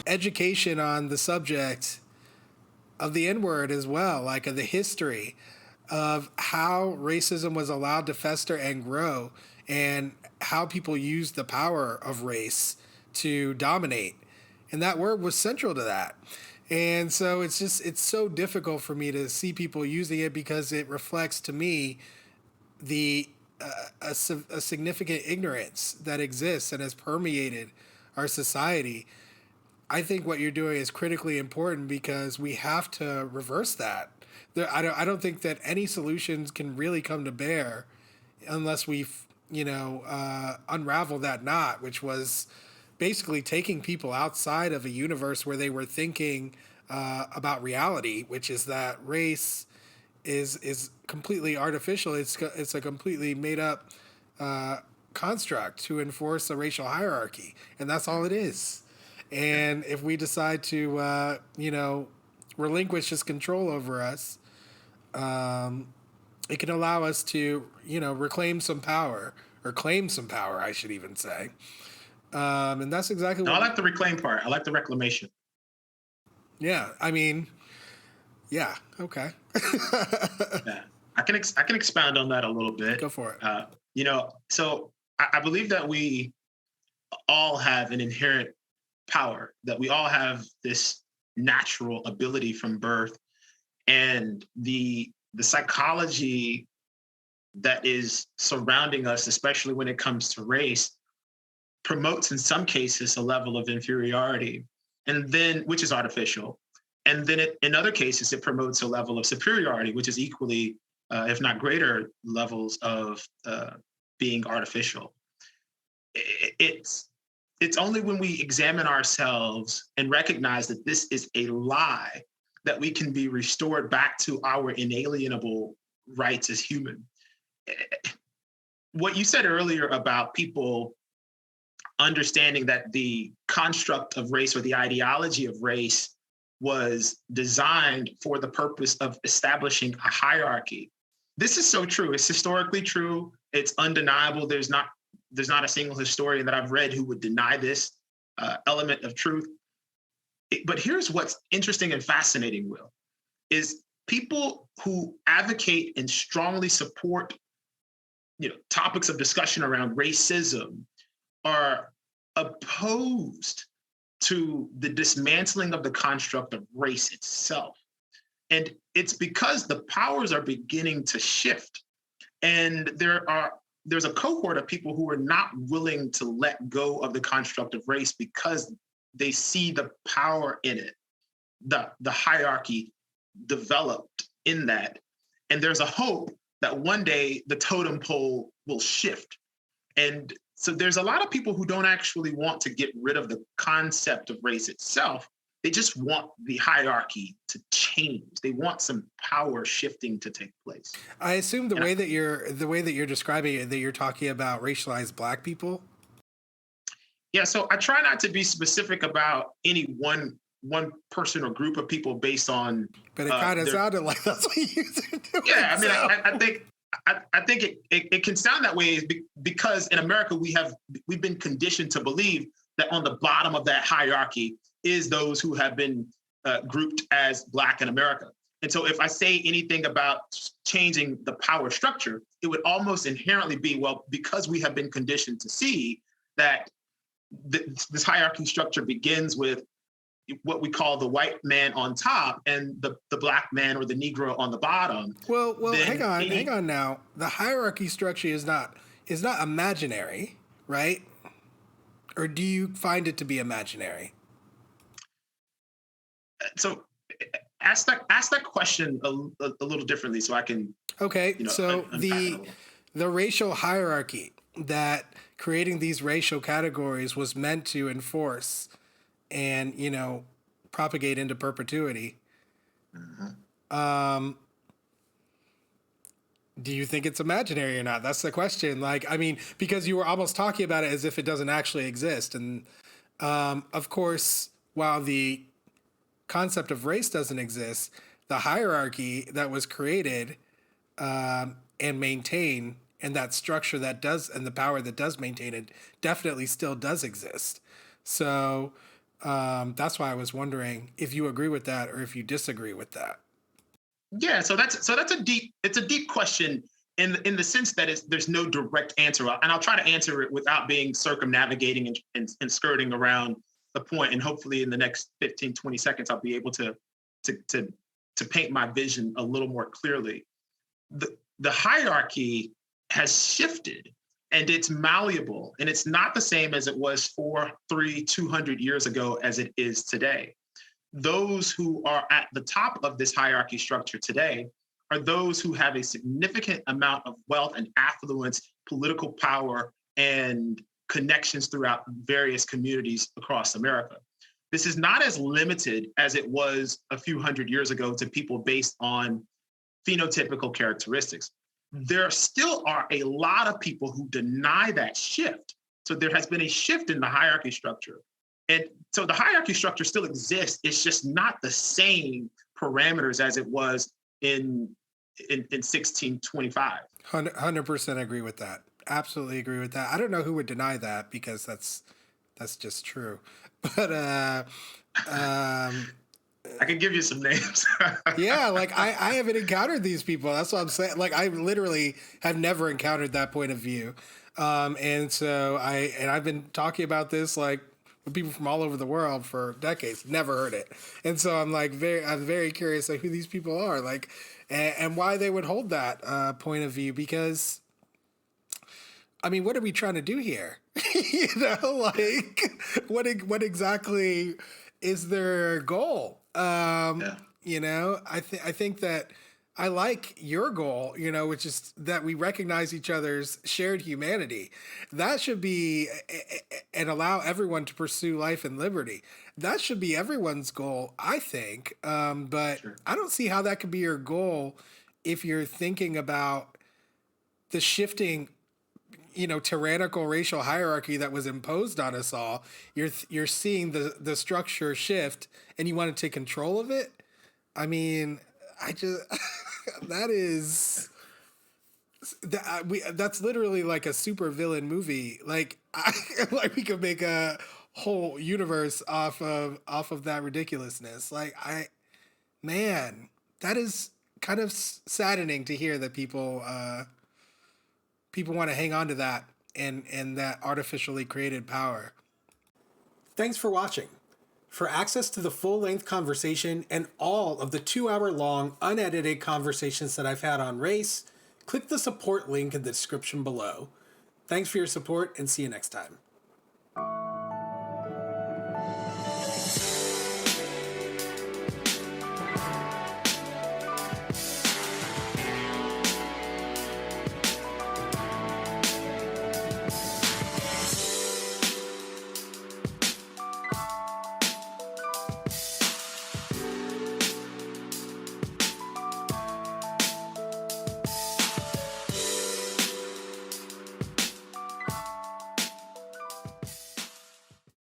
education on the subject of the N-word as well, like of the history of how racism was allowed to fester and grow, and how people used the power of race to dominate. And that word was central to that. And so it's so difficult for me to see people using it, because it reflects to me the a significant ignorance that exists and has permeated our society. I think what you're doing is critically important, because we have to reverse that. I don't think that any solutions can really come to bear unless we, unravel that knot, which was basically taking people outside of a universe where they were thinking about reality, which is that race is completely artificial. It's a completely made up construct to enforce a racial hierarchy, and that's all it is. And if we decide to, relinquish this control over us, it can allow us to, reclaim some power, or claim some power, I should even say. And that's exactly what. I like the reclaim part. I like the reclamation. Yeah, I mean, yeah, okay. Yeah, I can expound on that a little bit. Go for it. So I believe that we all have an inherent power, that we all have this natural ability from birth, and the psychology that is surrounding us, especially when it comes to race, promotes in some cases a level of inferiority, and then which is artificial, and then in other cases it promotes a level of superiority, which is equally, if not greater, levels of being artificial. It's only when we examine ourselves and recognize that this is a lie that we can be restored back to our inalienable rights as human. What you said earlier about people understanding that the construct of race, or the ideology of race, was designed for the purpose of establishing a hierarchy. This is so true. It's historically true. It's undeniable. There's not a single historian that I've read who would deny this element of truth. But here's what's interesting and fascinating, Will, is people who advocate and strongly support, topics of discussion around racism are opposed to the dismantling of the construct of race itself. And it's because the powers are beginning to shift. And there's a cohort of people who are not willing to let go of the construct of race because they see the power in it, the hierarchy developed in that. And there's a hope that one day the totem pole will shift. And so there's a lot of people who don't actually want to get rid of the concept of race itself. They just want the hierarchy to change. They want some power shifting to take place. I assume the way that you're describing it, that you're talking about racialized Black people. Yeah, so I try not to be specific about any one person or group of people based on. But it kind of sounded like that's what you were doing. Yeah, I mean, I think it can sound that way because in America we've been conditioned to believe that on the bottom of that hierarchy is those who have been grouped as Black in America. And so if I say anything about changing the power structure, it would almost inherently be, well, because we have been conditioned to see that this hierarchy structure begins with what we call the white man on top and the Black man or the Negro on the bottom. Well, hang on now. The hierarchy structure is not imaginary, right? Or do you find it to be imaginary? So ask that question a little differently so I can. Okay, so the racial hierarchy that creating these racial categories was meant to enforce and, propagate into perpetuity. Mm-hmm. Do you think it's imaginary or not? That's the question. Because you were almost talking about it as if it doesn't actually exist. And, of course, while the concept of race doesn't exist, the hierarchy that was created and maintained, and that structure that does, and the power that does maintain it, definitely still does exist. So That's why I was wondering if you agree with that or if you disagree with that. Yeah, so that's a deep question in the sense that there's no direct answer, and I'll try to answer it without being circumnavigating and skirting around the point. And hopefully, in the next 15, 20 seconds, I'll be able to paint my vision a little more clearly. The hierarchy has shifted, and it's malleable, and it's not the same as it was 200 years ago as it is today. Those who are at the top of this hierarchy structure today are those who have a significant amount of wealth and affluence, political power, and connections throughout various communities across America. This is not as limited as it was a few hundred years ago to people based on phenotypical characteristics. There still are a lot of people who deny that shift. So there has been a shift in the hierarchy structure. And so the hierarchy structure still exists. It's just not the same parameters as it was in 1625. 100% agree with that. Absolutely agree with that. I don't know who would deny that because that's just true. But I can give you some names. yeah, like I haven't encountered these people. That's what I'm saying. Like I literally have never encountered that point of view. And so I've been talking about this like with people from all over the world for decades, never heard it. And so I'm very curious like who these people are, like, and why they would hold that point of view. Because, I mean, what are we trying to do here? You know, like what exactly is their goal? Yeah. You know, I think that I like your goal, you know, which is that we recognize each other's shared humanity. That should be, and allow everyone to pursue life and liberty. That should be everyone's goal, I think. But Sure. I don't see how that could be your goal if you're thinking about the shifting, you know, tyrannical racial hierarchy that was imposed on us all. You're seeing the structure shift, and you want to take control of it. I mean, I just that's literally like a super villain movie. Like like we could make a whole universe off of that ridiculousness. Like man, that is kind of saddening to hear that people want to hang on to that and that artificially created power. Thanks for watching. For access to the full-length conversation and all of the 2-hour-long unedited conversations that I've had on race, click the support link in the description below. Thanks for your support and see you next time.